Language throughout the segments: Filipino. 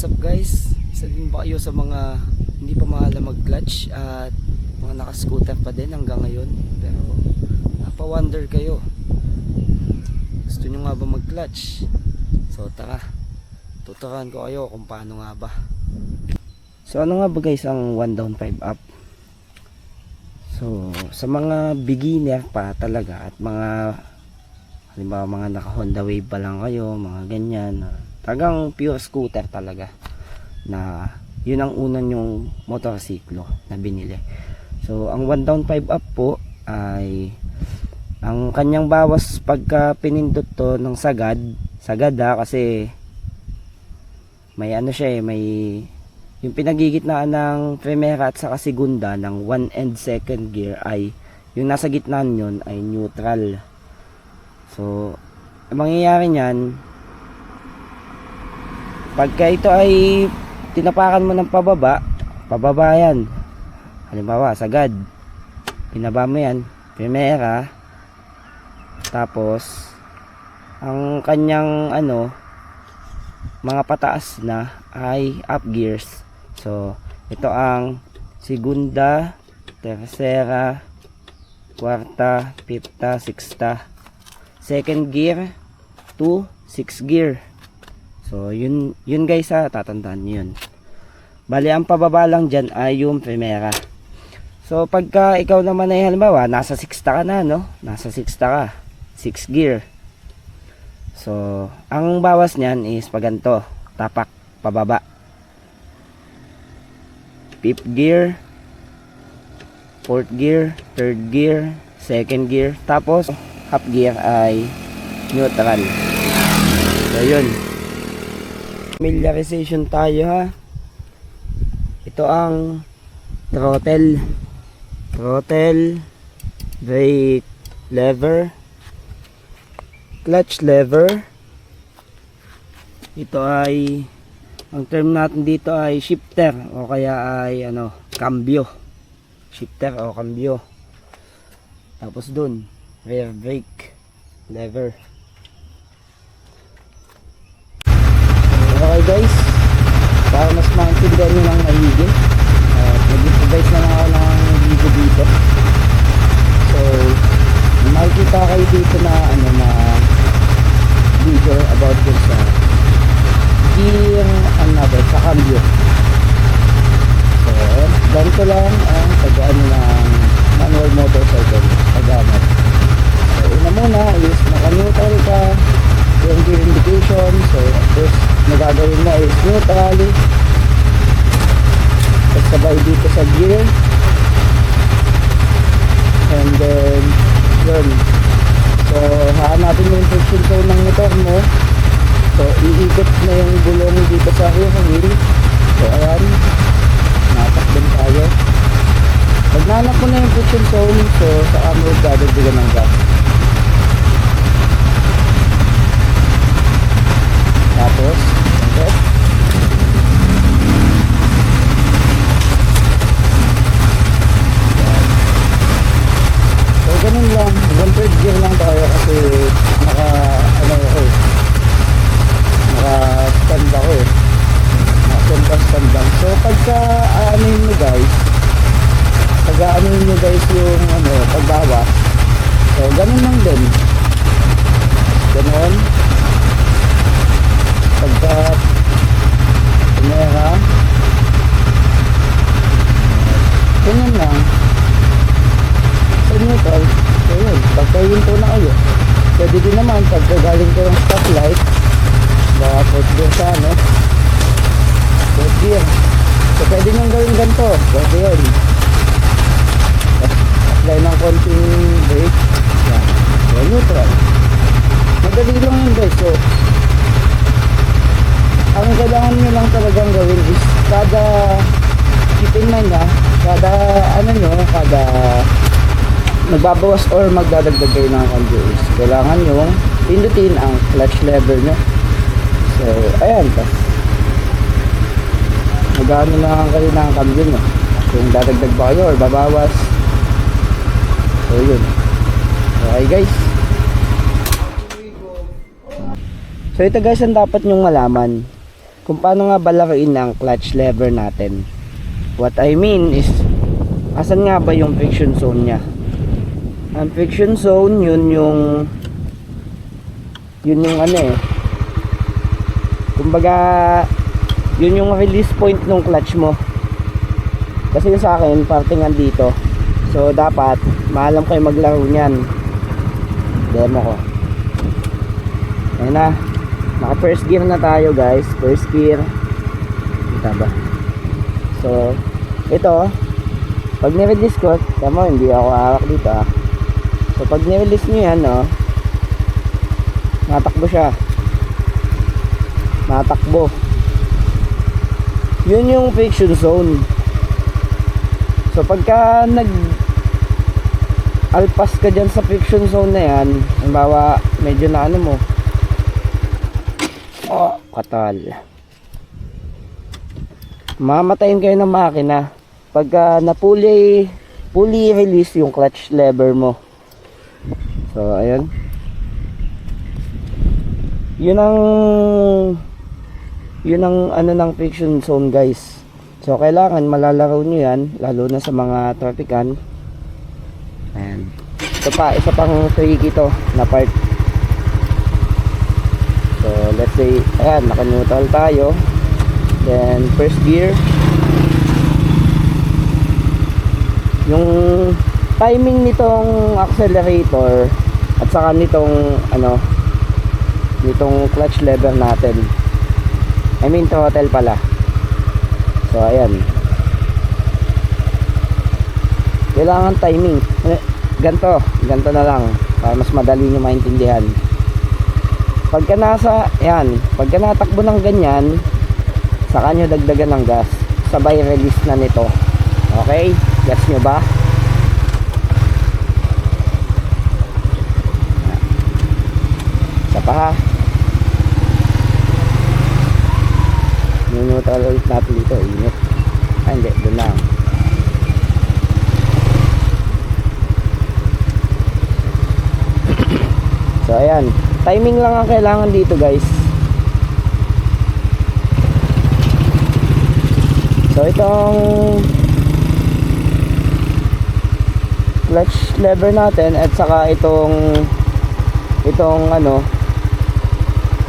What's up guys? Isa din ba kayo sa mga hindi pa maalam mag-clutch at mga naka-scooter pa din hanggang ngayon, pero napawonder kayo, gusto nyo nga ba mag-clutch? So tara, tuturuan ko kayo kung paano nga ba. So ano nga ba guys ang 1 down 5 up? So sa mga beginner pa talaga at mga halimbawa mga naka Honda Wave pa lang kayo, mga ganyan, talagang pure scooter talaga, na yun ang unang yung motorsiklo na binili. So ang 1 down 5 up po ay ang kanyang bawas pagka pinindot to ng sagad kasi may ano siya may yung pinagigitnaan ng primera at saka segunda ng 1 and 2nd gear ay yung nasa gitnaan yun ay neutral. So ang mangyayari niyan, pagka ito ay tinapakan mo ng pababa yan, halimbawa sagad, pinaba mo yan primera, tapos ang kanyang mga pataas na ay up gears. So ito ang segunda, tercera, kwarta, pipta, sixta, second gear to 6 gear. So yun guys tatandaan nyo yun. Bali ang pababa lang dyan ay yung primera. So pagka ikaw naman ay halimbawa nasa 6ta ka na, nasa 6ta ka, 6 gear. So ang bawas nyan is pag ganito, tapak pababa, 5th gear, 4th gear, 3rd gear, 2nd gear, tapos half gear ay neutral. So yun, familiarization tayo Ito ang throttle, brake lever, clutch lever. Ito ay, ang term natin dito ay shifter o kaya ay cambio, shifter o cambio. Tapos dun rear brake lever. Okay guys, para mas maintindihan nyo ng mahigit, nag-improvise na ako ng video dito. So makikita kayo dito na video about this gear sa cambio. So ganito lang ang pag-ano ng manual motorcycle paggamit. So una muna is naka-neutral ka, yung gear indication. So first nagagawin mo is neutral, tapos sabay dito sa gear, and then yun. So hahanapin mo yung friction zone ng motor mo. So iikot na yung gulong dito sa rear wheel. So ayan, natakbon tayo. Pag nahanap mo na yung friction zone, so sa mo dadagdagan ng gas. Tapos so ganun lang, 1/3 gear lang tayo kasi naka stand ako stand lang. So pagka aanuhin nyo guys yung pagbawas, so ganun lang din, ganun pagka primera, ganyan lang sa neutral. So yun, pagka hinto na kayo, pwede din naman pagka galing ko ng stoplight, baka 4th gear sa 4th gear, so pwede nyo gawin ganito, pwede yun, apply ng konting brake yan, so neutral, madali lang yun guys. So ang kailangan nyo lang talagang gawin is keep in mind kada nagbabawas or magdadagdag kayo ng cambio is kailangan nyo pindutin ang clutch lever nyo. So ayan, magano na kayo ng cambio nyo kung dadagdag ba kayo or babawas. So yun, okay guys. So ito guys ang dapat nyong malaman. kung paano nga ba laruin ang clutch lever natin. What I mean is, asan nga ba yung friction zone nya? Ang friction zone, yun yung ano eh, kumbaga yun yung release point ng clutch mo. Kasi yung sa akin parting andito, so dapat maalam kayo maglaro nyan. Demo ko. Ayun na, naka first gear na tayo guys. First gear. Kita ba? So ito, pag nirelease ko, tama, hindi ako hawak dito ah. So pag nirelease nyo yan, no, natakbo siya, natakbo. Yun yung friction zone. So pagka alpas ka dyan sa friction zone na yan, halimbawa medyo na ano mo, katal, mamatayin kayo ng makina pagka na fully release yung clutch lever mo. So ayun, yun ang ano ng friction zone guys. So kailangan malalaro nyo yan, lalo na sa mga traffican. And ito pa, isa pang tricky to na part. So let's say, ayan, naka-neutral tayo. Then first gear. Yung timing nitong accelerator at saka nitong nitong clutch lever natin, I mean throttle pala. So ayan, kailangan timing. Ganto na lang para mas madali nyo maintindihan. Pagka pagka natakbo ng ganyan, saka nyo dagdagan ng gas, sabay release na nito. Okay, gets nyo ba? Isa pa ha, neutral ulit natin dito. Init. Hindi, doon lang. So ayan, timing lang ang kailangan dito guys. So itong clutch lever natin at saka itong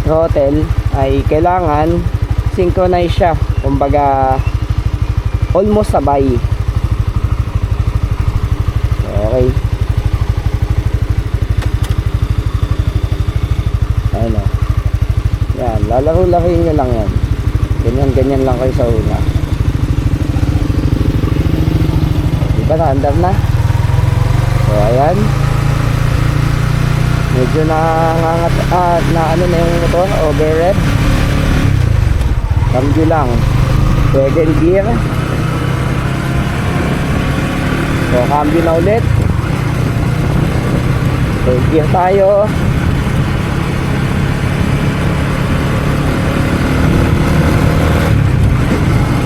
throttle ay kailangan synchronize siya, kumbaga almost sabay. Okay, ayun o, yan, lalaro-laruin nyo lang yan, ganyan lang kayo sa una. Diba na-andar na? So ayan, medyo nangangat na ano na yung motor, overrev. Cambio lang, second gear. So cambio na ulit, third gear tayo.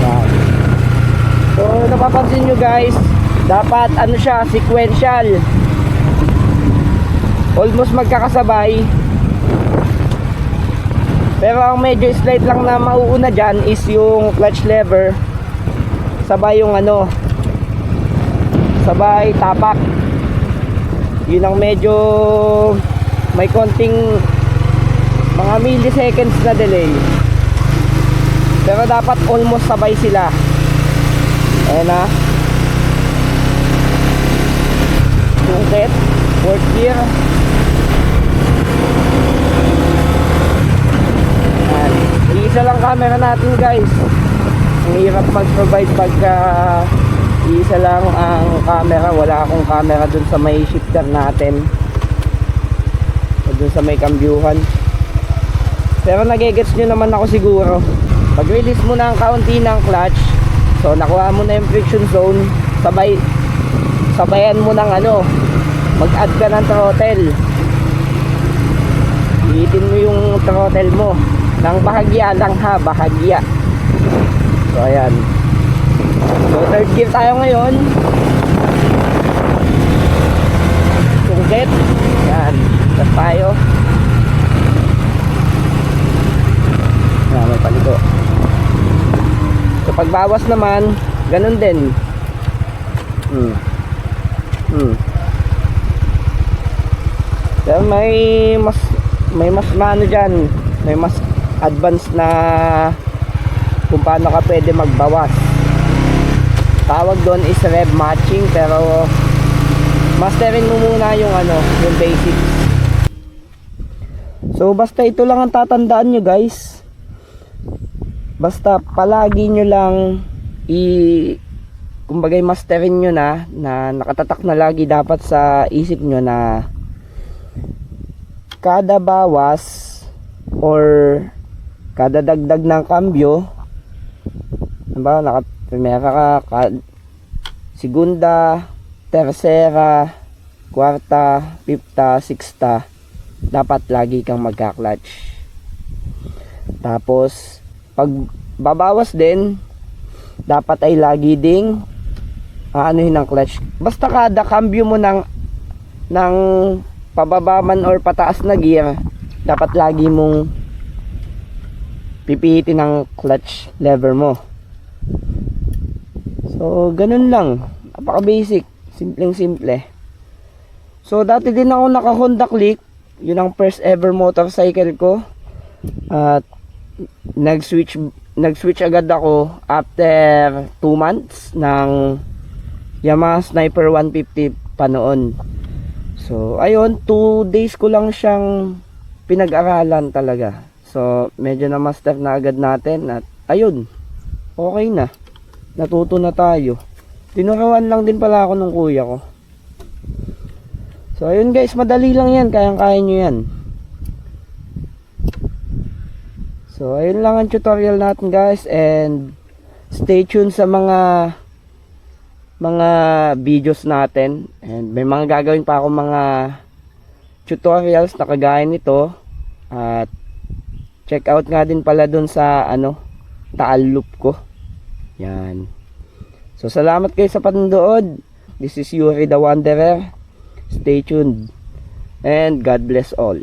Yan. So napapansin nyo guys, dapat ano siya, sequential, almost magkakasabay. Pero ang medyo slight lang na mauuna dyan is yung clutch lever, sabay yung sabay tapak. Yun ang medyo may konting mga milliseconds na delay. Pero dapat almost sabay sila. Ayan na, sungkit, fourth gear. Isa lang camera natin guys. Ang hirap mag-provide pagka isa lang ang camera. Wala akong camera dun sa may shifter natin o dun sa may kambyuhan. Pero nagigets nyo naman ako siguro. Pag release mo na ang kaunti ng clutch, so nakuha mo na yung friction zone, sabayan mo ng mag-add ka ng throttle. Iitin mo yung throttle mo ng bahagya lang ha, bahagya. So ayan, so third gear tayo ngayon, sungkit. Yan, tas tayo. Yan, may paliko. pagbawas naman, ganun din. Pero may mas maano dyan, may mas advanced na kung paano ka pwede magbawas. Tawag doon is rev matching, pero masterin mo muna yung yung basics. So basta ito lang ang tatandaan nyo guys. Basta palagi nyo lang kumbagay masterin nyo na nakatatak na lagi dapat sa isip nyo na kada bawas or kada dagdag ng kambyo, diba, primera ka, segunda, tercera, kwarta, pipta, sixta, dapat lagi kang magka-clutch. Tapos pag babawas din, dapat ay lagi ding aanuhin ng clutch. Basta kada cambio mo ng pababa man or pataas na gear, dapat lagi mong pipihitin ng clutch lever mo. So ganun lang, napaka basic, simpleng simple. So dati din ako naka Honda Click, yun ang first ever motorcycle ko. At nag-switch agad ako after 2 months ng Yamaha Sniper 150 pa noon. So ayun, 2 days ko lang siyang pinag-aralan talaga. So medyo na master na agad natin at ayun, okay na, natuto na tayo. Tinuruan lang din pala ako ng kuya ko. So ayun guys, madali lang yan, kayang-kaya nyo yan. So ayun lang ang tutorial natin guys, and stay tuned sa mga videos natin, and may mga gagawin pa ako mga tutorials na kagaya nito. At check out nga din pala dun sa taal loop ko. Yan. So salamat kayo sa panonood. This is Yuri the Wanderer. Stay tuned and God bless all.